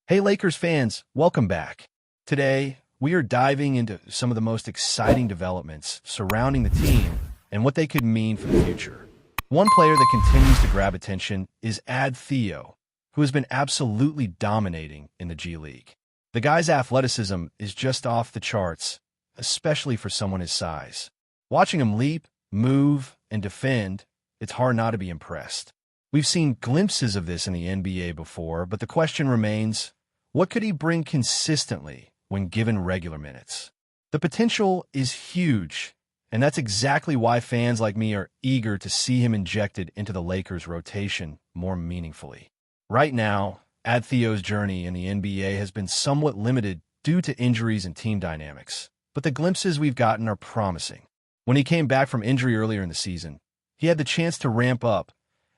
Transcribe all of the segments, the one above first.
Hey Lakers fans, welcome back. Today, we are diving into some of the most exciting developments surrounding the team and what they could mean for the future. One player that continues to grab attention is Theo, who has been absolutely dominating in the G League. The guy's athleticism is just off the charts, especially for someone his size. Watching him leap, move, and defend, it's hard not to be impressed. We've seen glimpses of this in the NBA before, but the question remains, what could he bring consistently when given regular minutes? The potential is huge, and that's exactly why fans like me are eager to see him injected into the Lakers' rotation more meaningfully. Right now, Theo's journey in the NBA has been somewhat limited due to injuries and team dynamics, but the glimpses we've gotten are promising. When he came back from injury earlier in the season, he had the chance to ramp up,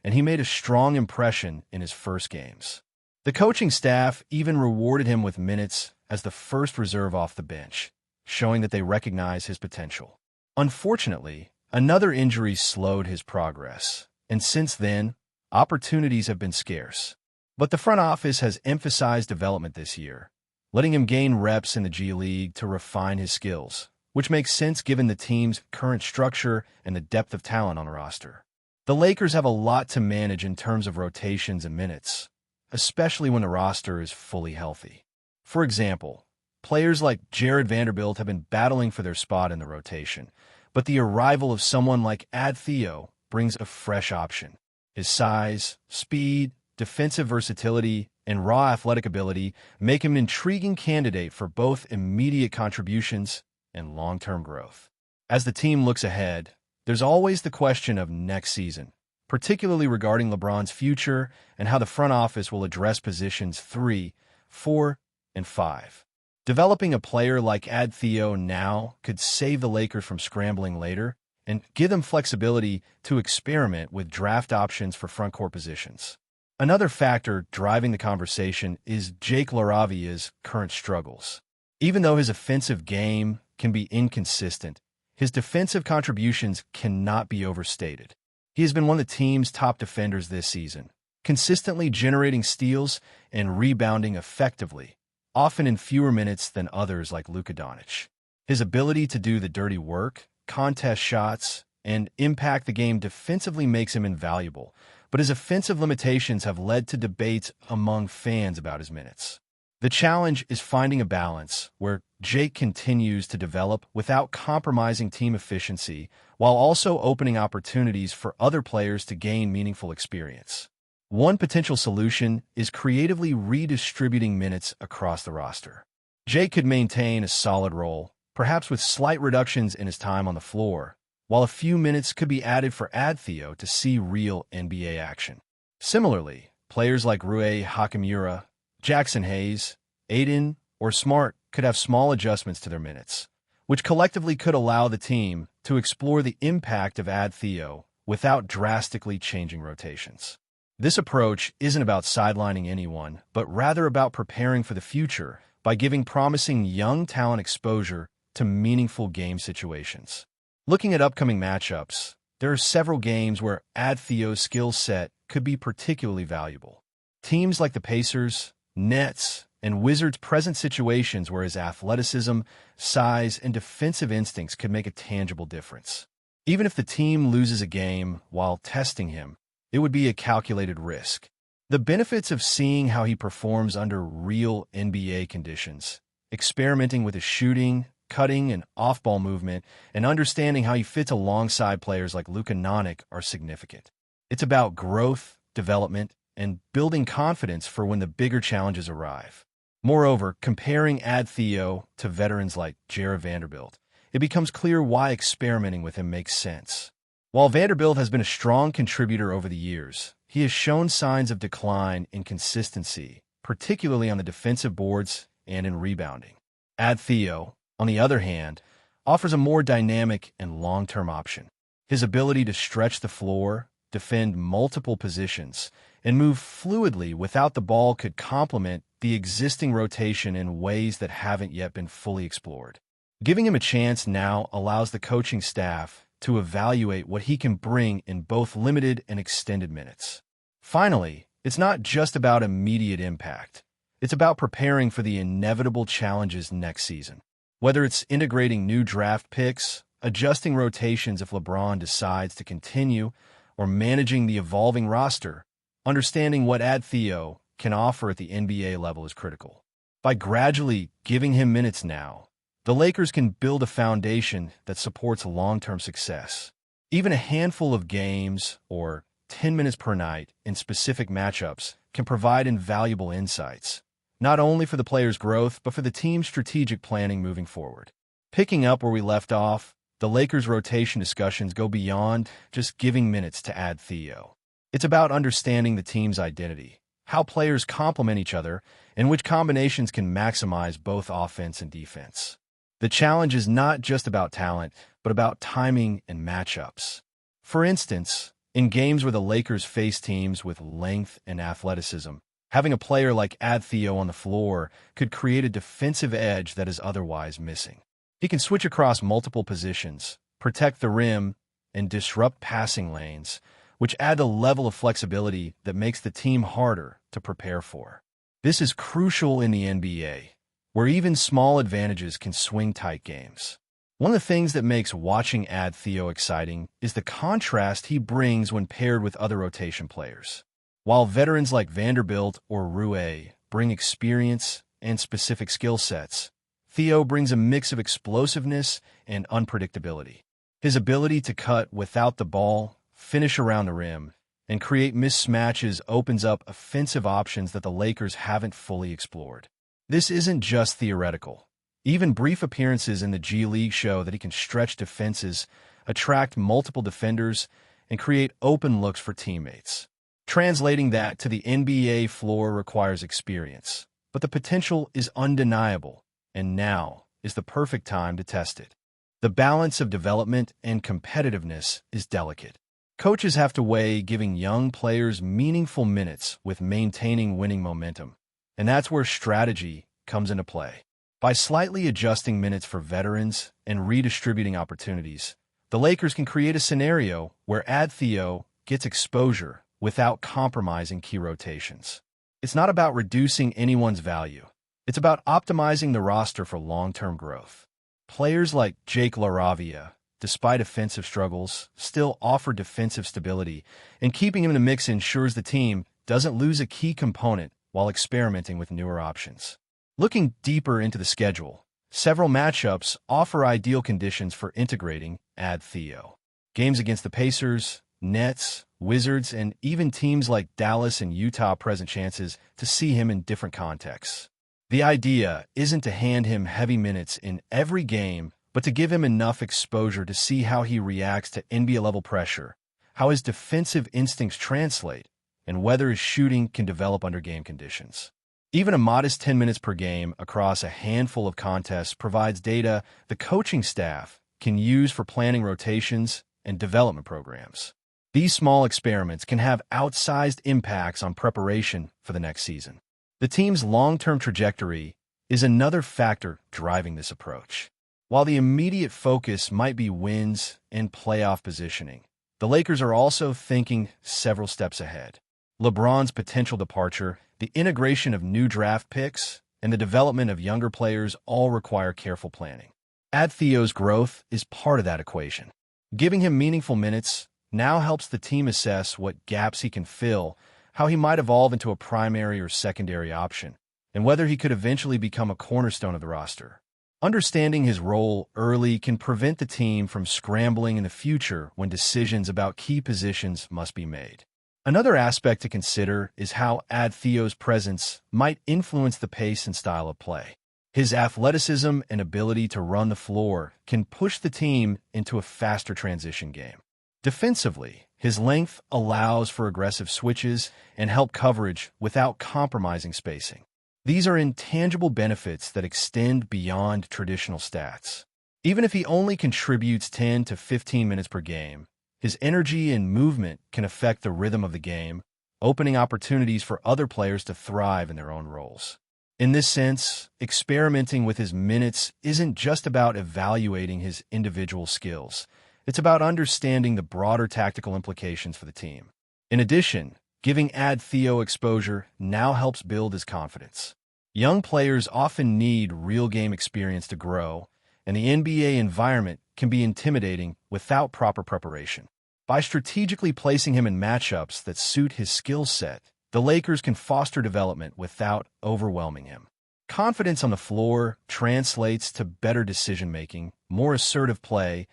and he made a strong impression in his first games. The coaching staff even rewarded him with minutes as the first reserve off the bench, showing that they recognize his potential. Unfortunately, another injury slowed his progress, and since then, opportunities have been scarce. But the front office has emphasized development this year, letting him gain reps in the G League to refine his skills, which makes sense given the team's current structure and the depth of talent on the roster. The Lakers have a lot to manage in terms of rotations and minutes, especially when the roster is fully healthy. For example, players like Jared Vanderbilt have been battling for their spot in the rotation, but the arrival of someone like Theo brings a fresh option. His size, speed, defensive versatility, and raw athletic ability make him an intriguing candidate for both immediate contributions and long-term growth. As the team looks ahead, there's always the question of next season, particularly regarding LeBron's future and how the front office will address positions 3, 4, and 5. Developing a player like Theo now could save the Lakers from scrambling later and give them flexibility to experiment with draft options for frontcourt positions. Another factor driving the conversation is Jake LaRavia's current struggles. Even though his offensive game can be inconsistent, his defensive contributions cannot be overstated. He has been one of the team's top defenders this season, consistently generating steals and rebounding effectively, often in fewer minutes than others like Luka Doncic. His ability to do the dirty work, contest shots, and impact the game defensively makes him invaluable, but his offensive limitations have led to debates among fans about his minutes. The challenge is finding a balance where Jake continues to develop without compromising team efficiency, while also opening opportunities for other players to gain meaningful experience. One potential solution is creatively redistributing minutes across the roster. Jake could maintain a solid role, perhaps with slight reductions in his time on the floor, while a few minutes could be added for Theo to see real NBA action. Similarly, players like Rui Hachimura, Jackson Hayes, Aiden, or Smart could have small adjustments to their minutes, which collectively could allow the team to explore the impact of Theo without drastically changing rotations. This approach isn't about sidelining anyone, but rather about preparing for the future by giving promising young talent exposure to meaningful game situations. Looking at upcoming matchups, there are several games where Theo's skill set could be particularly valuable. Teams like the Pacers, Nets, and Wizards present situations where his athleticism, size, and defensive instincts could make a tangible difference. Even if the team loses a game while testing him, it would be a calculated risk. The benefits of seeing how he performs under real NBA conditions, experimenting with his shooting, cutting, and off-ball movement, and understanding how he fits alongside players like Luka Doncic are significant. It's about growth, development, and building confidence for when the bigger challenges arrive. Moreover, comparing Theo to veterans like Jared Vanderbilt, it becomes clear why experimenting with him makes sense. While Vanderbilt has been a strong contributor over the years, he has shown signs of decline in consistency, particularly on the defensive boards and in rebounding. Theo, on the other hand, offers a more dynamic and long-term option. His ability to stretch the floor, defend multiple positions, and move fluidly without the ball could complement the existing rotation in ways that haven't yet been fully explored. Giving him a chance now allows the coaching staff to evaluate what he can bring in both limited and extended minutes. Finally, it's not just about immediate impact. It's about preparing for the inevitable challenges next season. Whether it's integrating new draft picks, adjusting rotations if LeBron decides to continue, or managing the evolving roster, understanding what Theo can offer at the NBA level is critical. By gradually giving him minutes now, the Lakers can build a foundation that supports long-term success. Even a handful of games, or 10 minutes per night, in specific matchups can provide invaluable insights, not only for the player's growth, but for the team's strategic planning moving forward. Picking up where we left off, the Lakers' rotation discussions go beyond just giving minutes to Theo. It's about understanding the team's identity, how players complement each other, and which combinations can maximize both offense and defense. The challenge is not just about talent, but about timing and matchups. For instance, in games where the Lakers face teams with length and athleticism, having a player like Theo on the floor could create a defensive edge that is otherwise missing. He can switch across multiple positions, protect the rim, and disrupt passing lanes, which add a level of flexibility that makes the team harder to prepare for. This is crucial in the NBA, where even small advantages can swing tight games. One of the things that makes watching Theo exciting is the contrast he brings when paired with other rotation players. While veterans like Vanderbilt or Rue bring experience and specific skill sets, Theo brings a mix of explosiveness and unpredictability. His ability to cut without the ball, finish around the rim, and create mismatches opens up offensive options that the Lakers haven't fully explored. This isn't just theoretical. Even brief appearances in the G League show that he can stretch defenses, attract multiple defenders, and create open looks for teammates. Translating that to the NBA floor requires experience, but the potential is undeniable, and now is the perfect time to test it. The balance of development and competitiveness is delicate. Coaches have to weigh giving young players meaningful minutes with maintaining winning momentum, and that's where strategy comes into play. By slightly adjusting minutes for veterans and redistributing opportunities, the Lakers can create a scenario where Theo gets exposure without compromising key rotations. It's not about reducing anyone's value. It's about optimizing the roster for long-term growth. Players like Jake LaRavia, despite offensive struggles, still offer defensive stability, and keeping him in the mix ensures the team doesn't lose a key component while experimenting with newer options. Looking deeper into the schedule, several matchups offer ideal conditions for integrating Theo. Games against the Pacers, Nets, Wizards, and even teams like Dallas and Utah present chances to see him in different contexts. The idea isn't to hand him heavy minutes in every game, but to give him enough exposure to see how he reacts to NBA-level pressure, how his defensive instincts translate, and whether his shooting can develop under game conditions. Even a modest 10 minutes per game across a handful of contests provides data the coaching staff can use for planning rotations and development programs. These small experiments can have outsized impacts on preparation for the next season. The team's long-term trajectory is another factor driving this approach. While the immediate focus might be wins and playoff positioning, the Lakers are also thinking several steps ahead. LeBron's potential departure, the integration of new draft picks, and the development of younger players all require careful planning. Theo's growth is part of that equation. Giving him meaningful minutes now helps the team assess what gaps he can fill, how he might evolve into a primary or secondary option, and whether he could eventually become a cornerstone of the roster. Understanding his role early can prevent the team from scrambling in the future when decisions about key positions must be made. Another aspect to consider is how Theo's presence might influence the pace and style of play. His athleticism and ability to run the floor can push the team into a faster transition game. Defensively, his length allows for aggressive switches and help coverage without compromising spacing. These are intangible benefits that extend beyond traditional stats. Even if he only contributes 10 to 15 minutes per game, his energy and movement can affect the rhythm of the game, opening opportunities for other players to thrive in their own roles. In this sense, experimenting with his minutes isn't just about evaluating his individual skills. It's about understanding the broader tactical implications for the team. In addition, giving Theo exposure now helps build his confidence. Young players often need real game experience to grow, and the NBA environment can be intimidating without proper preparation. By strategically placing him in matchups that suit his skill set, the Lakers can foster development without overwhelming him. Confidence on the floor translates to better decision-making, more assertive play,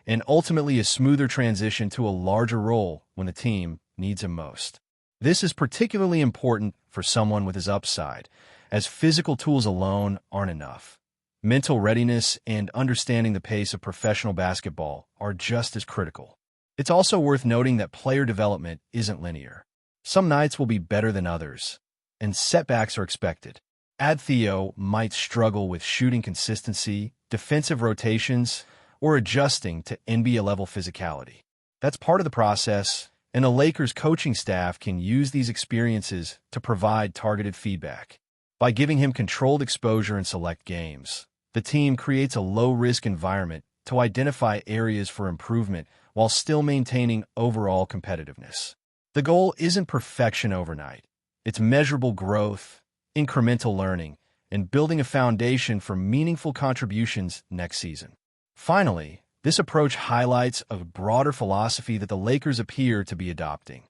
and ultimately a smoother transition to a larger role when the team needs him most. This is particularly important for someone with his upside, as physical tools alone aren't enough. Mental readiness and understanding the pace of professional basketball are just as critical. It's also worth noting that player development isn't linear. Some nights will be better than others, and setbacks are expected. Theo might struggle with shooting consistency, defensive rotations, or adjusting to NBA-level physicality. That's part of the process, and the Lakers coaching staff can use these experiences to provide targeted feedback. By giving him controlled exposure in select games, the team creates a low-risk environment to identify areas for improvement while still maintaining overall competitiveness. The goal isn't perfection overnight. It's measurable growth, incremental learning, and building a foundation for meaningful contributions next season. Finally, this approach highlights a broader philosophy that the Lakers appear to be adopting,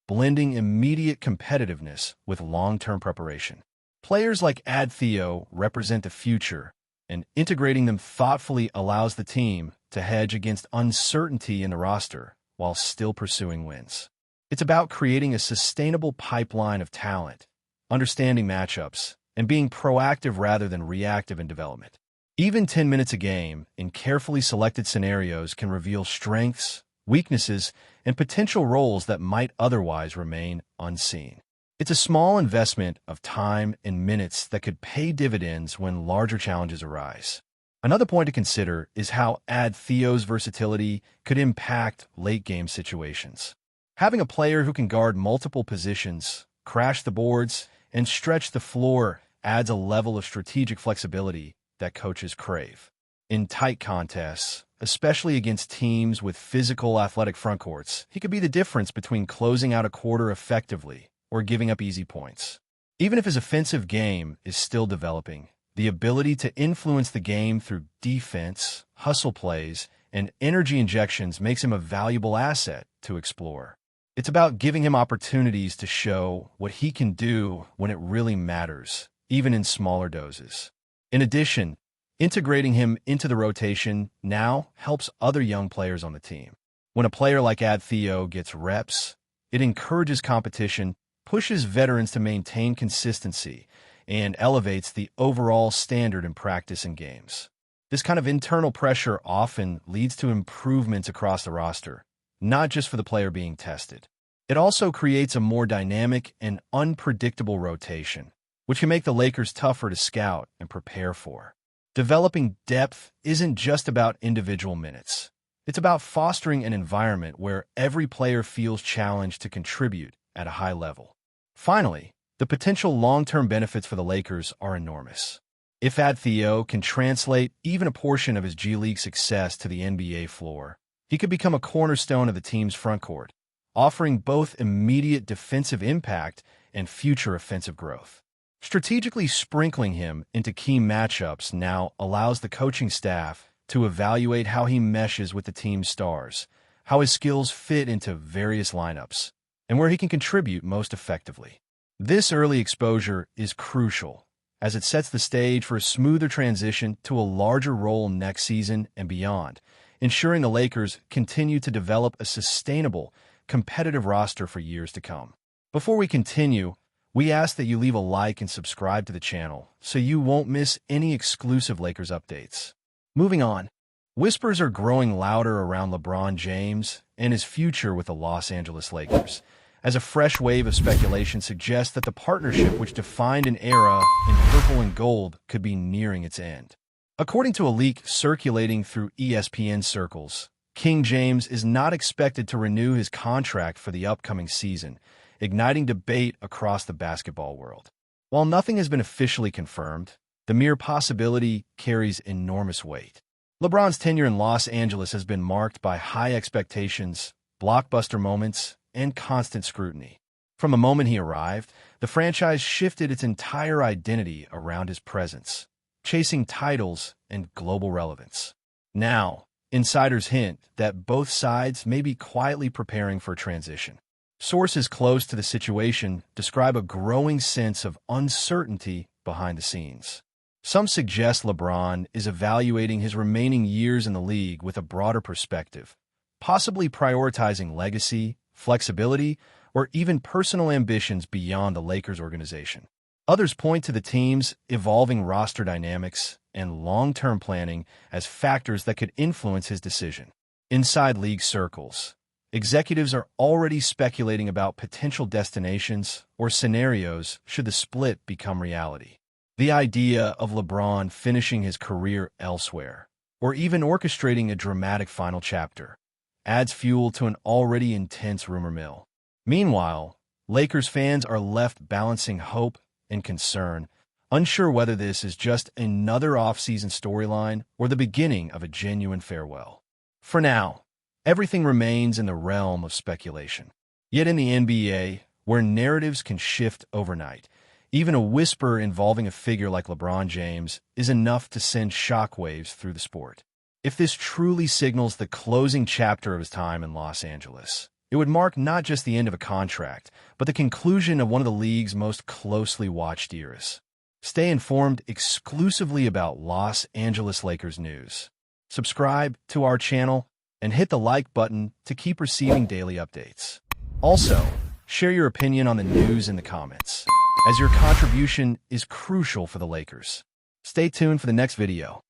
blending immediate competitiveness with long-term preparation. Players like Theo represent the future, and integrating them thoughtfully allows the team to hedge against uncertainty in the roster while still pursuing wins. It's about creating a sustainable pipeline of talent, understanding matchups, and being proactive rather than reactive in development. Even 10 minutes a game in carefully selected scenarios can reveal strengths, weaknesses, and potential roles that might otherwise remain unseen. It's a small investment of time and minutes that could pay dividends when larger challenges arise. Another point to consider is how Theo's versatility could impact late-game situations. Having a player who can guard multiple positions, crash the boards, and stretch the floor adds a level of strategic flexibility that coaches crave. In tight contests, especially against teams with physical athletic frontcourts, he could be the difference between closing out a quarter effectively or giving up easy points. Even if his offensive game is still developing, the ability to influence the game through defense, hustle plays, and energy injections makes him a valuable asset to explore. It's about giving him opportunities to show what he can do when it really matters, even in smaller doses. In addition, integrating him into the rotation now helps other young players on the team. When a player like Theo gets reps, it encourages competition, pushes veterans to maintain consistency, and elevates the overall standard in practice and games. This kind of internal pressure often leads to improvements across the roster, not just for the player being tested. It also creates a more dynamic and unpredictable rotation, which can make the Lakers tougher to scout and prepare for. Developing depth isn't just about individual minutes. It's about fostering an environment where every player feels challenged to contribute at a high level. Finally, the potential long-term benefits for the Lakers are enormous. If Theo can translate even a portion of his G League success to the NBA floor, he could become a cornerstone of the team's frontcourt, offering both immediate defensive impact and future offensive growth. Strategically sprinkling him into key matchups now allows the coaching staff to evaluate how he meshes with the team's stars, how his skills fit into various lineups, and where he can contribute most effectively. This early exposure is crucial, as it sets the stage for a smoother transition to a larger role next season and beyond, ensuring the Lakers continue to develop a sustainable, competitive roster for years to come. Before we continue, we ask that you leave a like and subscribe to the channel so you won't miss any exclusive Lakers updates. Moving on, whispers are growing louder around LeBron James and his future with the Los Angeles Lakers, as a fresh wave of speculation suggests that the partnership which defined an era in purple and gold could be nearing its end. According to a leak circulating through ESPN circles, King James is not expected to renew his contract for the upcoming season, igniting debate across the basketball world. While nothing has been officially confirmed, the mere possibility carries enormous weight. LeBron's tenure in Los Angeles has been marked by high expectations, blockbuster moments, and constant scrutiny. From the moment he arrived, the franchise shifted its entire identity around his presence, chasing titles and global relevance. Now, insiders hint that both sides may be quietly preparing for a transition. Sources close to the situation describe a growing sense of uncertainty behind the scenes. Some suggest LeBron is evaluating his remaining years in the league with a broader perspective, possibly prioritizing legacy, flexibility, or even personal ambitions beyond the Lakers organization. Others point to the team's evolving roster dynamics and long-term planning as factors that could influence his decision. Inside league circles, executives are already speculating about potential destinations or scenarios should the split become reality. The idea of LeBron finishing his career elsewhere, or even orchestrating a dramatic final chapter, adds fuel to an already intense rumor mill. Meanwhile, Lakers fans are left balancing hope and concern, unsure whether this is just another off-season storyline or the beginning of a genuine farewell. For now, everything remains in the realm of speculation. Yet in the NBA, where narratives can shift overnight, even a whisper involving a figure like LeBron James is enough to send shockwaves through the sport. If this truly signals the closing chapter of his time in Los Angeles, it would mark not just the end of a contract, but the conclusion of one of the league's most closely watched eras. Stay informed exclusively about Los Angeles Lakers news. Subscribe to our channel and hit the like button to keep receiving daily updates. Also, share your opinion on the news in the comments, as your contribution is crucial for the Lakers. Stay tuned for the next video.